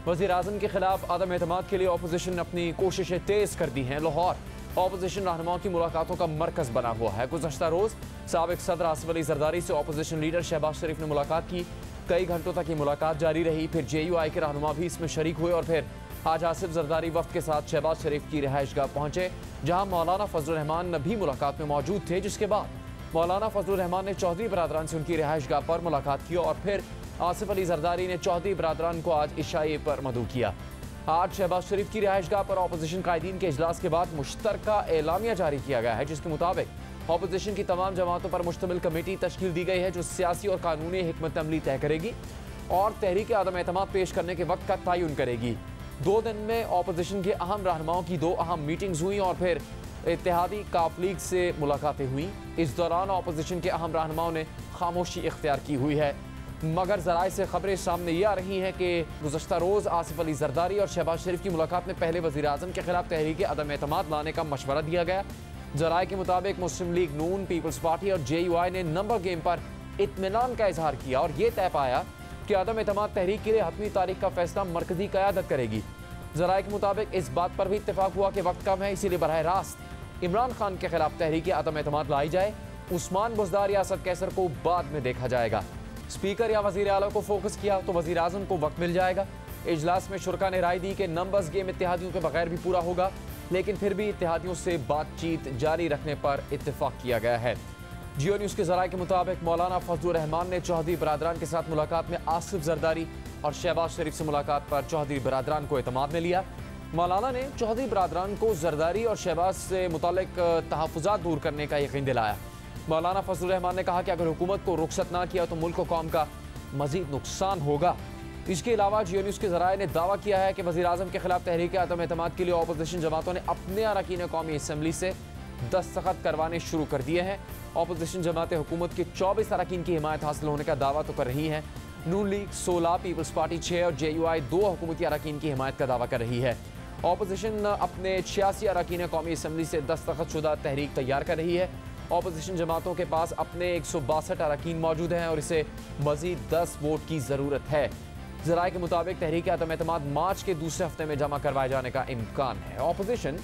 वज़ीर आज़म के खिलाफ अदम एतमाद के लिए अपोजिशन ने अपनी कोशिशें तेज़ कर दी हैं। लाहौर अपोजिशन रहनुमाओं की मुलाकातों का मरकज़ बना हुआ है। गुज़श्ता रोज़ साबिक़ सदर आसिफ अली जरदारी से अपोजिशन लीडर शहबाज शरीफ ने मुलाकात की। कई घंटों तक ये मुलाकात जारी रही। फिर JUI के रहनुमा भी इसमें शरीक हुए और फिर आज आसिफ जरदारी वफ्द के साथ शहबाज शरीफ की रिहाइशगाह पहुंचे, जहां मौलाना फजलुर रहमान भी मुलाकात में मौजूद थे। जिसके बाद मौलाना फजलुर रहमान ने चौधरी बरादरान से उनकी रिहाइशगाह पर मुलाकात की और फिर आसिफ अली जरदारी ने चौधरी बरादरान को आज इशाए पर मदऊ किया। आज शहबाज शरीफ की रिहाइशगाह पर अपोजिशन कायदीन के इजलास के बाद मुश्तरका एलामिया जारी किया गया है, जिसके मुताबिक अपोजिशन की तमाम जमातों पर मुश्तमिल कमेटी तश्कील दी गई है, जो सियासी और कानूनी हिकमत अमली तय करेगी और तहरीक आदम एतमाद पेश करने के वक्त का तयन करेगी। 2 दिन में अपोजिशन के अहम रहनुमाओं की 2 अहम मीटिंग्स हुई और फिर इत्तेहादी काफ लीग से मुलाकातें हुई। इस दौरान अपोजिशन के अहम रहनुमाओं ने खामोशी इख्तियार की हुई है, मगर ज़राए से खबरें सामने ये आ रही हैं कि गुज़श्ता रोज़ आसिफ अली जरदारी और शहबाज शरीफ की मुलाकात में पहले वज़ीर आज़म के खिलाफ तहरीक अदम एतमाद लाने का मशवरा दिया गया। ज़राए के मुताबिक मुस्लिम लीग नून, पीपल्स पार्टी और JUI ने नंबर गेम पर इत्मीनान का इजहार किया और ये तय पाया कि अदम एतमाद तहरीक के लिए हतमी तारीख का फैसला मरकजी क़यादत करेगी। ज़राए के मुताबिक इस बात पर भी इत्तेफाक हुआ कि वक्त कम है, इसीलिए बरह रास्त इमरान खान के खिलाफ तहरीक अदम एतमाद लाई जाए। उस्मान बुज़दार या असद कैसर को बाद में देखा जाएगा। स्पीकर या वज़ीर आला को फोकस किया तो वज़ीर आज़म को वक्त मिल जाएगा। इजलास में शुरा ने राय दी कि नंबर्स गेम इत्तेहादियों के बगैर भी पूरा होगा, लेकिन फिर भी इत्तेहादियों से बातचीत जारी रखने पर इत्तेफाक किया गया है। जियो न्यूज़ के ज़राए के मुताबिक मौलाना फजलुर रहमान ने चौधरी बरादरान के साथ मुलाकात में आसिफ जरदारी और शहबाज शरीफ से मुलाकात पर चौधरी बरादरान को एतमाद में लिया। मौलाना ने चौधरी बरादरान को जरदारी और शहबाज से मुतालिक तहफ़्फ़ुज़ात दूर करने का यकीन दिलाया। मौलाना फजलुर रहमान ने कहा कि अगर हुकूमत को रुखसत ना किया तो मुल्क व कौम का मजीद नुकसान होगा। इसके अलावा जियो न्यूज़ के ज़राए ने दावा किया है कि वज़ीर आज़म के खिलाफ तहरीक अदम एतमाद के लिए अपोजिशन जमातों ने अपने अरकान कौमी असम्बली से दस्तखत करवाने शुरू कर दिए हैं। अपोजिशन जमातें हुकूमत के 24 अरकान की हिमायत हासिल होने का दावा तो कर रही हैं। नून लीग 16, पीपल्स पार्टी 6 और JUI 2 हुकूमती अरकान की हिमायत का दावा कर रही है। अपोजिशन अपने 86 अरकान कौमी असम्बली से दस्तखत शुदा तहरीक तैयार कर रही है। अपोजिशन जमातों के पास अपने 162 अरकान मौजूद हैं और इसे मजीद 10 वोट की ज़रूरत है। ज़राए के मुताबिक तहरीक अदम एतमाद मार्च के दूसरे हफ्ते में जमा करवाए जाने का इम्कान है। अपोजिशन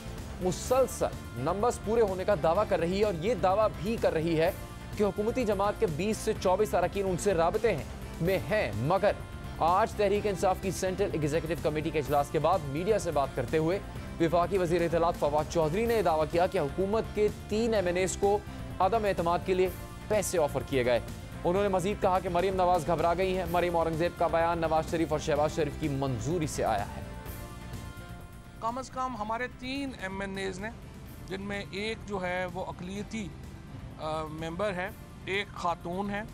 मुसलसल नंबर्स पूरे होने का दावा कर रही है और ये दावा भी कर रही है कि हुकूमती जमात के 20 से 24 अरकान उनसे राबते में हैं, मगर आज तहरीक इंसाफ की सेंट्रल एग्जीक्यूटिव कमेटी के इजलास के बाद मीडिया से बात करते हुए वफाकी वज़ीर इत्तलात फवाद चौधरी ने दावा किया कि हुकूमत के 3 MNAs को अदम एतमाद के लिए पैसे ऑफर किए गए। उन्होंने मजीद कहा कि मरियम नवाज घबरा गई हैं। मरियम औरंगजेब का बयान नवाज शरीफ और शहबाज शरीफ की मंजूरी से आया है। कम अज़ कम हमारे 3 MNAs ने, जिनमें एक जो है वो अक़लियती मेंबर है, एक खातून है,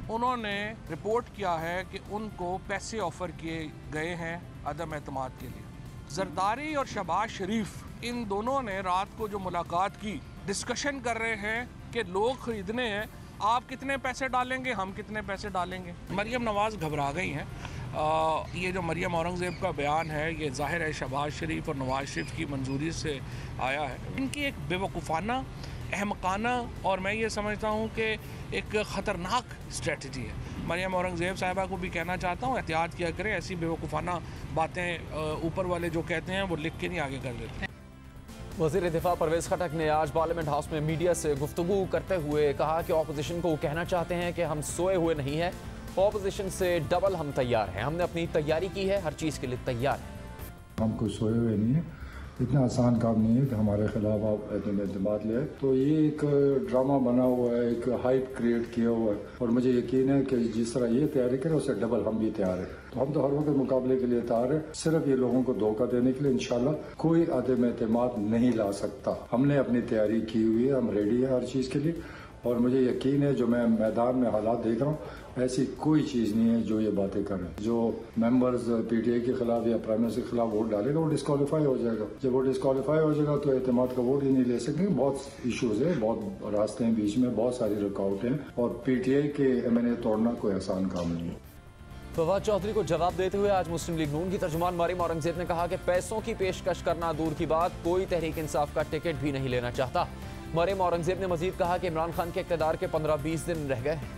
उन्होंने रिपोर्ट किया है कि उनको पैसे ऑफ़र किए गए हैं अदम एतमाद के लिए। जरदारी और शहबाज शरीफ इन दोनों ने रात को जो मुलाकात की, डिस्कशन कर रहे हैं कि लोग ख़रीदने हैं, आप कितने पैसे डालेंगे, हम कितने पैसे डालेंगे। मरियम नवाज़ घबरा गई हैं। ये जो मरियम औरंगज़ेब का बयान है, ये ज़ाहिर है शहबाज शरीफ और नवाज शरीफ की मंजूरी से आया है। इनकी एक बेवकूफ़ाना, अहमकाना और मैं ये समझता हूँ कि एक ख़तरनाक स्ट्रेटजी है। मरियम औरंगज़ेब साहिबा को भी कहना चाहता हूँ, एहतियात किया करें, ऐसी बेवकूफ़ाना बातें ऊपर वाले जो कहते हैं वो लिख के नहीं आगे कर देते हैं। वज़ीर दिफा परवेज़ खटक ने आज पार्लियामेंट हाउस में मीडिया से गुफ्तगू करते हुए कहा कि अपोजिशन को कहना चाहते हैं कि हम सोए हुए नहीं हैं, अपोजिशन से डबल हम तैयार हैं, हमने अपनी तैयारी की है, हर चीज़ के लिए तैयार हैं। हम कोई सोए हुए नहीं है, इतना आसान काम नहीं है कि हमारे खिलाफ आप एतमाद ले। तो ये एक ड्रामा बना हुआ है, एक हाइप क्रिएट किया हुआ है और मुझे यकीन है कि जिस तरह ये तैयारी करें उससे डबल हम भी तैयार है। तो हम तो हर वक्त मुकाबले के लिए तैयार है। सिर्फ ये लोगों को धोखा देने के लिए इंशाल्लाह कोई अदम एतमाद नहीं ला सकता। हमने अपनी तैयारी की हुई है, हम रेडी है हर चीज़ के लिए और मुझे यकीन है जो मैं मैदान में हालात देख रहा हूँ, ऐसी कोई चीज़ नहीं है जो ये बातें कर रहे हैं। जो मेंबर्स PTI के खिलाफ या प्राइम मिनिस्टर के खिलाफ वोट डालेगा वो डिस्क्वालीफाई हो जाएगा। जब वो डिस्क्वालीफाई हो जाएगा तो एतमाद का वोट ही नहीं ले सकेंगे। बहुत इश्यूज है, बहुत रास्ते हैं बीच में, बहुत सारी रुकावटें हैं और PTI के MNA तोड़ना कोई आसान काम नहीं है। फवाद चौधरी को जवाब देते हुए आज मुस्लिम लीग नून की तर्जुमान मरियम औरंगजेब ने कहा कि पैसों की पेशकश करना दूर की बात, कोई तहरीक इंसाफ का टिकट भी नहीं लेना चाहता। मरियम औरंगजेब ने मजीद कहा कि इमरान खान के इक़्तिदार के 15-20 दिन रह गए हैं।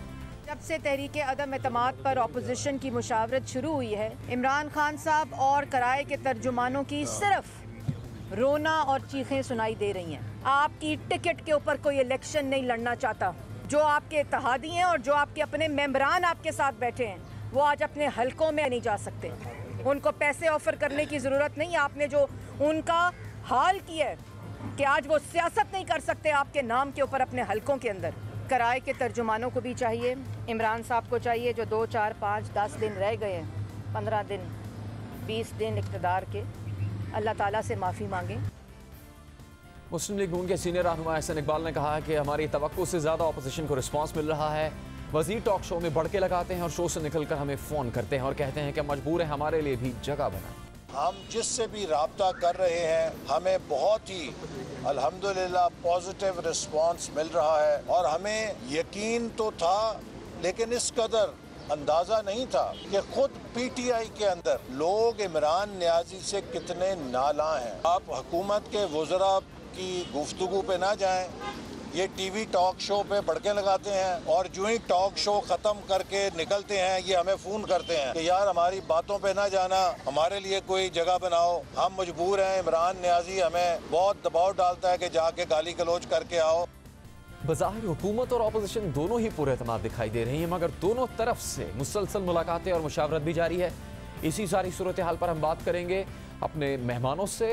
जब से तहरीक अदम एतमाद पर अपोजिशन की मुशावरत शुरू हुई है, इमरान खान साहब और कराए के तर्जुमानों की सिर्फ रोना और चीखें सुनाई दे रही हैं। आपकी टिकट के ऊपर कोई इलेक्शन नहीं लड़ना चाहता। जो आपके इत्तेहादी हैं और जो आपके अपने मेंबरान आपके साथ बैठे हैं, वो आज अपने हलकों में नहीं जा सकते। उनको पैसे ऑफर करने की ज़रूरत नहीं। आपने जो उनका हाल किया है कि आज वो सियासत नहीं कर सकते आपके नाम के ऊपर अपने हलकों के अंदर। कराए के तर्जुमानों को भी चाहिए, इमरान साहब को चाहिए जो 2, 4, 5, 10 दिन रह गए हैं, 15 दिन, 20 दिन इक़्तिदार के, अल्लाह ताला से माफ़ी मांगें। मुस्लिम लीग नून के सीनियर रहनुमा एहसन इकबाल ने कहा है कि हमारी तवक्को से ज़्यादा अपोजिशन को रिस्पांस मिल रहा है। वज़ीर टॉक शो में भड़के लगाते हैं और शो से निकलकर हमें फ़ोन करते हैं और कहते हैं कि मजबूर है हमारे लिए भी जगह बनाएं। हम जिससे भी राब्ता कर रहे हैं हमें बहुत ही अल्हम्दुलिल्लाह पॉजिटिव रिस्पांस मिल रहा है और हमें यकीन तो था लेकिन इस कदर अंदाज़ा नहीं था कि खुद पीटीआई के अंदर लोग इमरान नियाज़ी से कितने नालां हैं। आप हुकूमत के वज़रा की गुफ्तगू पे ना जाएं, ये टीवी टॉक शो पे भड़के लगाते हैं और जो ही टॉक शो खत्म करके निकलते हैं ये हमें फोन करते हैं कि यार हमारी बातों पे ना जाना, हमारे लिए कोई जगह बनाओ, हम मजबूर हैं। इमरान नियाज़ी हमें बहुत दबाव डालता है कि जाके गाली गलौज करके आओ। बज़ाहिर हुकूमत और अपोजिशन दोनों ही पूरे एतमाद दिखाई दे रही हैं, मगर दोनों तरफ से मुसलसल मुलाकातें और मुशावरत भी जारी है। इसी सारी सूरत हाल पर हम बात करेंगे अपने मेहमानों से।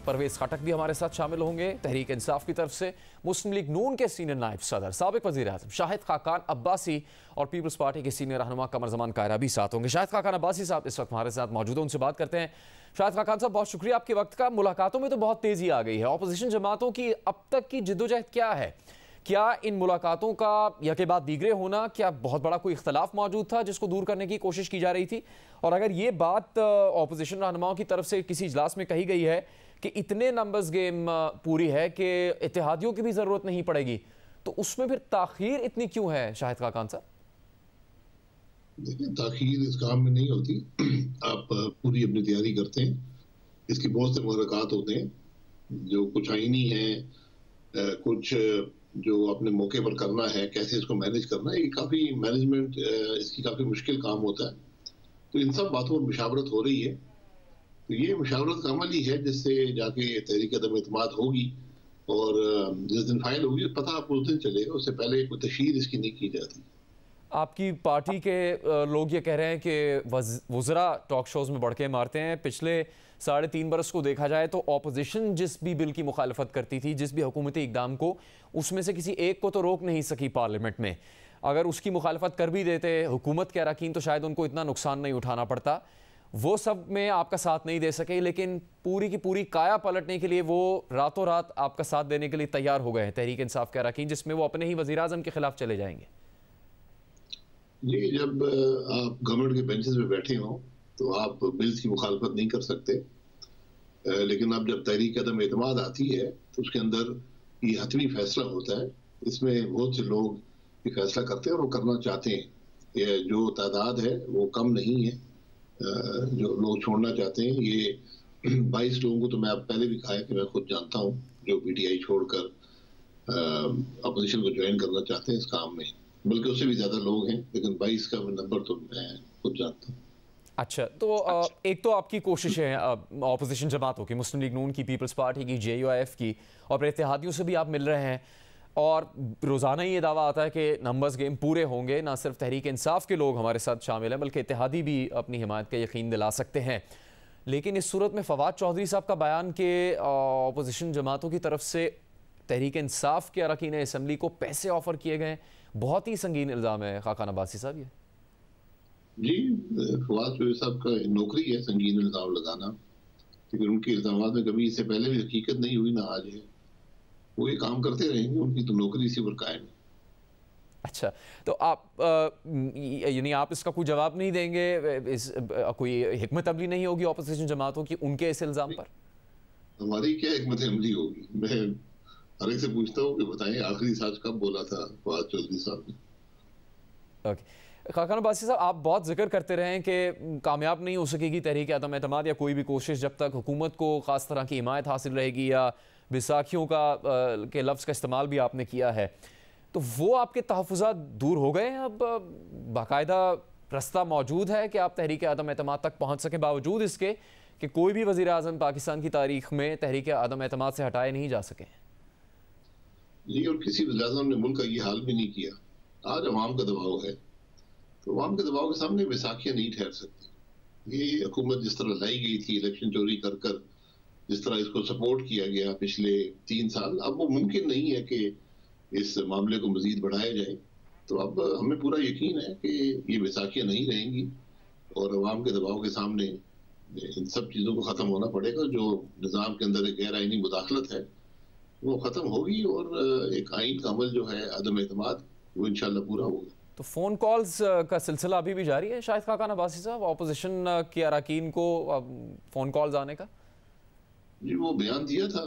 परवेज़ खटक भी हमारे साथ शामिल होंगे तहरीक इंसाफ की तरफ से। मुस्लिम लीग नून के सीनियर नायब सदर साबिक वज़ीर आज़म शाहिद खाकान अब्बासी और पीपल्स पार्टी के सीनियर रहनुमा कमर ज़मान कायरा भी साथ होंगे। शाहिद खाकान अब्बासी साहब इस वक्त हमारे साथ मौजूद हैं, उनसे बात करते हैं। शाहिद खाकान साहब, बहुत शुक्रिया आपके वक्त का। मुलाकातों में तो बहुत तेज़ी आ गई है, अपोजिशन जमातों की अब तक की जिद्दोजहद क्या है? क्या इन मुलाकातों का या के बाद दीगरे होना, क्या बहुत बड़ा कोई इख्तलाफ मौजूद था जिसको दूर करने की कोशिश की जा रही थी? और अगर ये बात अपोजिशन रहनुमाओं की तरफ से किसी इजलास में कही गई है कि इतने नंबर्स गेम पूरी है कि इत्तेहादियों की भी ज़रूरत नहीं पड़ेगी, तो उसमें फिर ताखीर इतनी क्यों है शाहिद खाकान साहब? देखिए, ताखीर इस काम में नहीं होती। आप पूरी अपनी तैयारी करते हैं, इसकी बहुत से मुलाकात होते हैं, जो कुछ आईनी है, कुछ जो अपने मौके पर करना है, कैसे इसको मैनेज करना है, ये काफ़ी मैनेजमेंट इसकी काफ़ी मुश्किल काम होता है। तो इन सब बातों पर मुशावरत हो रही है। तो ये मुशावरत का अमल ही है जिससे जाके तहरीक अदम एतमाद होगी और जिस दिन फाइल होगी पता आपको उस दिन चलेगा, उससे पहले कोई तशहीर इसकी नहीं की जाती। आपकी पार्टी के लोग ये कह रहे हैं कि वज़रा टॉक शोज़ में बढ़के मारते हैं। पिछले 3.5 बरस को देखा जाए तो अपोजिशन जिस भी बिल की मुखालफत करती थी, जिस भी हुकूमती इक़दाम को, उसमें से किसी एक को तो रोक नहीं सकी पार्लियामेंट में। अगर उसकी मुखालफत कर भी देते हुकूमत के अरकान तो शायद उनको इतना नुकसान नहीं उठाना पड़ता। वो सब में आपका साथ नहीं दे सके, लेकिन पूरी की पूरी काया पलटने के लिए वो रातों रात आपका साथ देने के लिए तैयार हो गए हैं तहरीक इंसाफ के अरकान, जिसमें वो अपने ही वज़ीर आज़म के खिलाफ चले जाएंगे। जी, जब आप गवर्नमेंट के बेंचेस पे बैठे हो तो आप बिल्स की मुखालफत नहीं कर सकते, लेकिन अब जब तहरीक अदम एतमाद आती है तो उसके अंदर ये हतमी फैसला होता है। इसमें बहुत से लोग ये फैसला करते हैं और वो करना चाहते हैं। ये जो तादाद है वो कम नहीं है जो लोग छोड़ना चाहते हैं। ये 22 लोगों को तो मैं अब पहले भी कहा है कि मैं खुद जानता हूँ जो पीटीआई छोड़कर अपोजिशन को ज्वाइन करना चाहते हैं इस काम में, बल्कि उससे भी ज़्यादा लोग हैं, लेकिन 22 का नंबर तो मैं खुद जानता हूँ। अच्छा, तो एक तो आपकी कोशिश है अपोजिशन जमातों की, मुस्लिम लीग नून की, पीपल्स पार्टी की, JUIF की, और अपने इत्तेहादियों से भी आप मिल रहे हैं और रोज़ाना ही ये दावा आता है कि नंबर्स गेम पूरे होंगे। ना सिर्फ तहरीक इंसाफ के लोग हमारे साथ शामिल हैं बल्कि इत्तेहादी भी अपनी हिमायत का यकीन दिला सकते हैं। लेकिन इस सूरत में फवाद चौधरी साहब का बयान कि अपोजिशन जमातों की तरफ से तहरीक इंसाफ के अरकान असम्बली को पैसे ऑफर किए गए, बहुत ही संगीन इल्ज़ाम है खाकान अब्बासी साहब। ये जी, फवाद चौधरी साहब का नौकरी है संगीन इल्ज़ाम लगाना, लेकिन उनके इल्ज़ामात में कभी इससे पहले भी हकीकत नहीं हुई, ना आज है। वो ये काम करते रहेंगे, उनकी तो नौकरी इसी पर कायम है। अच्छा, तो आप यानी आप इसका कोई जवाब नहीं देंगे? कोई हिकमत अमली नहीं होगी अपोजिशन जमातों की उनके इस इल्ज़ाम पर? हमारी क्या हिकमत अमली होगी? मैं हर एक से पूछता हूँ कि बताएं आखिरी सच कब बोला था फवाद चौधरी साहब ने। ओके, खाकान अब्बासी साहब, आप बहुत जिक्र करते रहे हैं कि कामयाब नहीं हो सकेगी तहरीक अदम एतमाद या कोई भी कोशिश जब तक हुकूमत को ख़ास तरह की हिमायत हासिल रहेगी, या बैसाखियों का के लफ्ज़ का इस्तेमाल भी आपने किया है। तो वो आपके तहफ़्फ़ुज़ात दूर हो गए हैं? अब बाकायदा रास्ता मौजूद है कि आप तहरीक अदम एतमाद तक पहुँच सकें, बावजूद इसके कि कोई भी वज़ीर आज़म पाकिस्तान की तारीख में तहरीक अदम एतमाद से हटाए नहीं जा सके? जी, और किसी वज़ीर आज़म ने मुल्क का ये हाल भी नहीं किया। आज अवाम का दबाव है, तो अवाम के दबाव के सामने बैसाखियाँ नहीं ठहर सकती। ये हुकूमत जिस तरह लाई गई थी इलेक्शन चोरी कर कर, जिस तरह इसको सपोर्ट किया गया पिछले 3 साल, अब वो मुमकिन नहीं है कि इस मामले को मजीद बढ़ाया जाए। तो अब हमें पूरा यकीन है कि ये बैसाखियाँ नहीं रहेंगी और अवाम के दबाव के सामने इन सब चीज़ों को ख़त्म होना पड़ेगा। जो निज़ाम के अंदर एक गैर आइनी मुदाखलत है वो ख़त्म होगी और एक आइन का अमल जो है अदम एतमाद वो इंशाल्लाह पूरा होगा। तो फ़ोन कॉल्स का सिलसिला अभी भी जारी है शाहिद खाकान अब्बासी साहब, अपोजिशन के अरकान को फ़ोन कॉल्स आने का? जी, वो बयान दिया था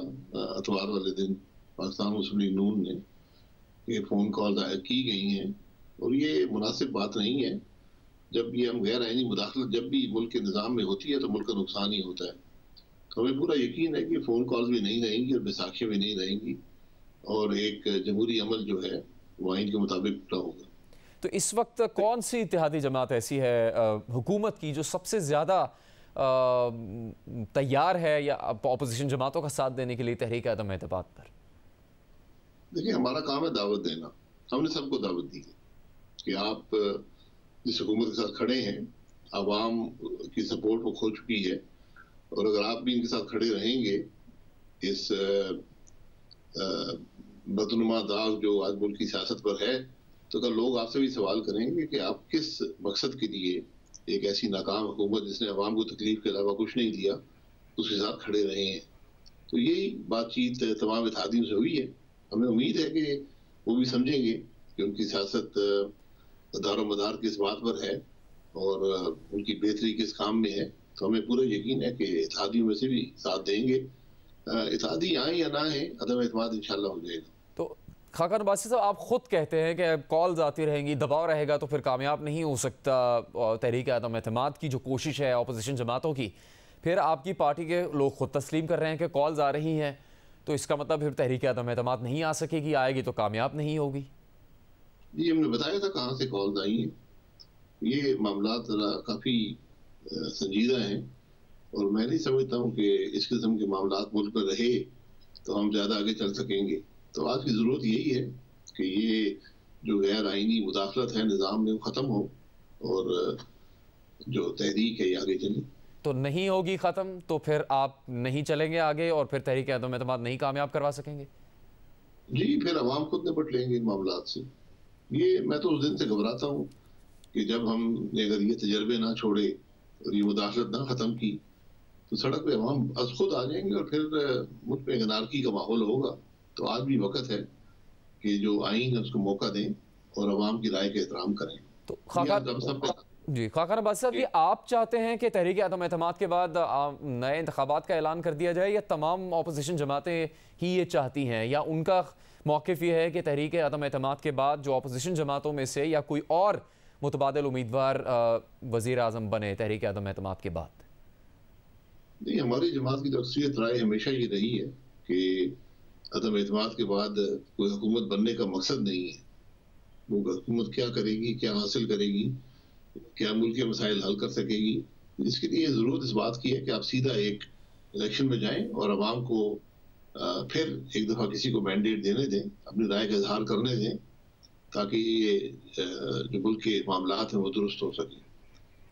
अतवार वाले दिन पाकिस्तान मुस्लिम लीग नून ने कि फ़ोन कॉल की गई हैं और ये मुनासिब बात नहीं है। जब ये हम गैर आइनी मुदाखलत जब भी मुल्क के निज़ाम में होती है तो मुल्क का नुकसान ही होता है। तो हमें पूरा यकीन है कि फ़ोन कॉल्स भी नहीं रहेंगी और बैसाखियाँ भी नहीं रहेंगी और एक जमहूरी अमल जो है वो आइन के मुताबिक पूरा होगा। तो इस वक्त कौन सी इत्तेहादी जमात ऐसी है हुकूमत की जो सबसे ज़्यादा तैयार है या अपोजिशन जमातों का साथ देने के लिए तहरीक अदम एतमाद पर? देखिए, हमारा काम है दावत देना। हमने सबको दावत दी है कि आप जिस हुकूमत के साथ खड़े हैं, आवाम की सपोर्ट वो खो चुकी है और अगर आप भी इनके साथ खड़े रहेंगे इस बदनुमा दाग जो आज मुल्क की सियासत पर है, तो कल लोग आपसे भी सवाल करेंगे कि आप किस मकसद के लिए एक ऐसी नाकाम हुकूमत जिसने आवाम को तकलीफ के अलावा कुछ नहीं दिया उसके साथ खड़े रहे हैं। तो यही बातचीत तमाम इत्तेहादियों से हुई है। हमें उम्मीद है कि वो भी समझेंगे कि उनकी सियासत दारोमदार किस बात पर है और उनकी बेहतरी किस काम में है। तो हमें पूरा यकीन है कि इत्तेहादियों में से भी साथ देंगे। इत्तेहादी आए या ना आए, अदम एतमाद इंशाल्लाह हो जाएगा। तो खाकान अब्बासी साहब, आप खुद कहते हैं कि कॉल्स आती रहेंगी, दबाव रहेगा तो फिर कामयाब नहीं हो सकता तहरीक अदम एतमाद की जो कोशिश है अपोजिशन जमातों की। फिर आपकी पार्टी के लोग खुद तस्लीम कर रहे हैं कि कॉल्स आ रही हैं, तो इसका मतलब फिर तहरीक अदम एतमाद नहीं आ सकेगी, आएगी तो कामयाब नहीं होगी। जी, हमने बताया था कहाँ से कॉल्स आई हैं। ये मामला काफ़ी संजीदा हैं और मैं नहीं समझता हूँ कि इस किस्म के मामला मुल्क में रहे तो हम ज़्यादा आगे चल सकेंगे। तो आज की ज़रूरत यही है कि ये जो गैर आइनी मुदाखलत है निज़ाम में वो ख़त्म हो और जो तहरीक है ये आगे चले। तो नहीं होगी ख़त्म तो फिर आप नहीं चलेंगे आगे और फिर तहरीक अदम एतमाद नहीं कामयाब करवा सकेंगे? जी, फिर अवाम खुद निपट लेंगे इन मामलात से। ये मैं तो उस दिन से घबराता हूँ कि जब हमने अगर ये तजर्बे ना छोड़े और ये मुदाखलत ना ख़त्म की तो सड़क पे अवाम अज खुद आ जाएंगे और फिर मुल्क में अनारकी का माहौल होगा। तो आज भी वक्त है कि जो आइन है उसको मौका दें और अवाम की राय का एहतराम करें। तो खाकान अब्बासी साहब, ये आप चाहते हैं कि तहरीक अदम एतमाद के बाद नए इंतखाबात का ऐलान कर दिया जाए या तमाम अपोजिशन जमातें ही ये चाहती हैं, या उनका मौक़िफ़ ये है कि तहरीक अदम एतमाद के बाद जो अपोजिशन जमातों में से या कोई और मुतबादिल उम्मीदवार वज़ीर आज़म बने तहरीक अदम एतमाद के बाद? नहीं, हमारी जमात की तो अक्सरियत राय हमेशा ये रही है कि अदम एतमाद के बाद कोई हुकूमत बनने का मकसद नहीं है। वो हुकूमत क्या करेगी, क्या हासिल करेगी, क्या मुल्क के मसाइल हल कर सकेगी, इसके लिए ज़रूरत इस बात की है कि आप सीधा एक इलेक्शन में जाएं और आवाम को फिर एक दफ़ा किसी को मैंडेट देने दें, अपनी राय का इजहार करने दें, ताकि ये जो मुल्क के मामलात हैं वो दुरुस्त हो सके।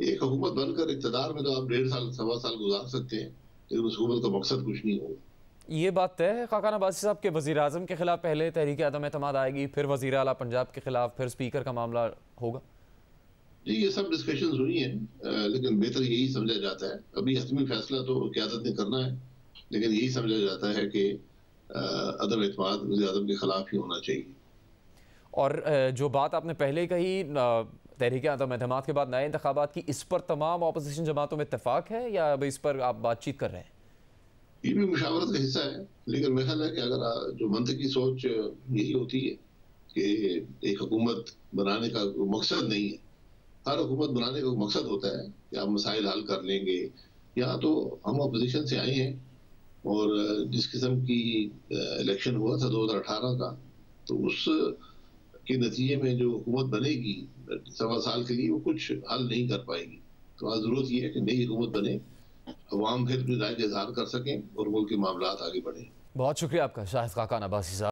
एक हुकूमत बनकर इक़्तिदार में तो आप 1.5 साल 1.25 साल गुजार सकते हैं, लेकिन उस हुकूमत का मकसद कुछ नहीं होगा। ये बात तय है खाकान अब्बासी साहब के वज़ीर आज़म के खिलाफ पहले तहरीक अदम एतमाद आएगी, फिर वज़ीर आला पंजाब के खिलाफ, फिर स्पीकर का मामला होगा? जी, ये सब डिस्कशंस हुई हैं, लेकिन बेहतर यही समझा जाता है, अभी हतमी फैसला तो क़यादत ने करना है, लेकिन यही समझा जाता है कि अदम एतमाद वज़ीर आज़म के खिलाफ ही होना चाहिए। और जो बात आपने पहले कही तहरीक अदम एतमाद के बाद नए इंतखाबात की, इस पर तमाम अपोजिशन जमातों में इत्तेफाक है या अब इस पर आप बातचीत कर रहे हैं? ये भी मुशावरत का हिस्सा है, लेकिन मेरा ख्याल है कि अगर जो मंतकी सोच यही होती है कि एक हुकूमत बनाने का मकसद नहीं है, हर हुकूमत बनाने का मकसद होता है कि आप मसाइल हल कर लेंगे। यहाँ तो हम अपोजिशन से आए हैं और जिस किस्म की इलेक्शन हुआ था 2018 का, तो उस के नतीजे में जो हुकूमत बनेगी 1.25 साल के लिए, वो कुछ हल नहीं कर पाएगी। तो आज जरूरत यह है कि नई हुकूमत बने, अवाम फिर अपनी राय का इजहार कर सकें और मुल्क के मामला आगे बढ़े। बहुत शुक्रिया आपका शाहिद खाकान अब्बासी साहब।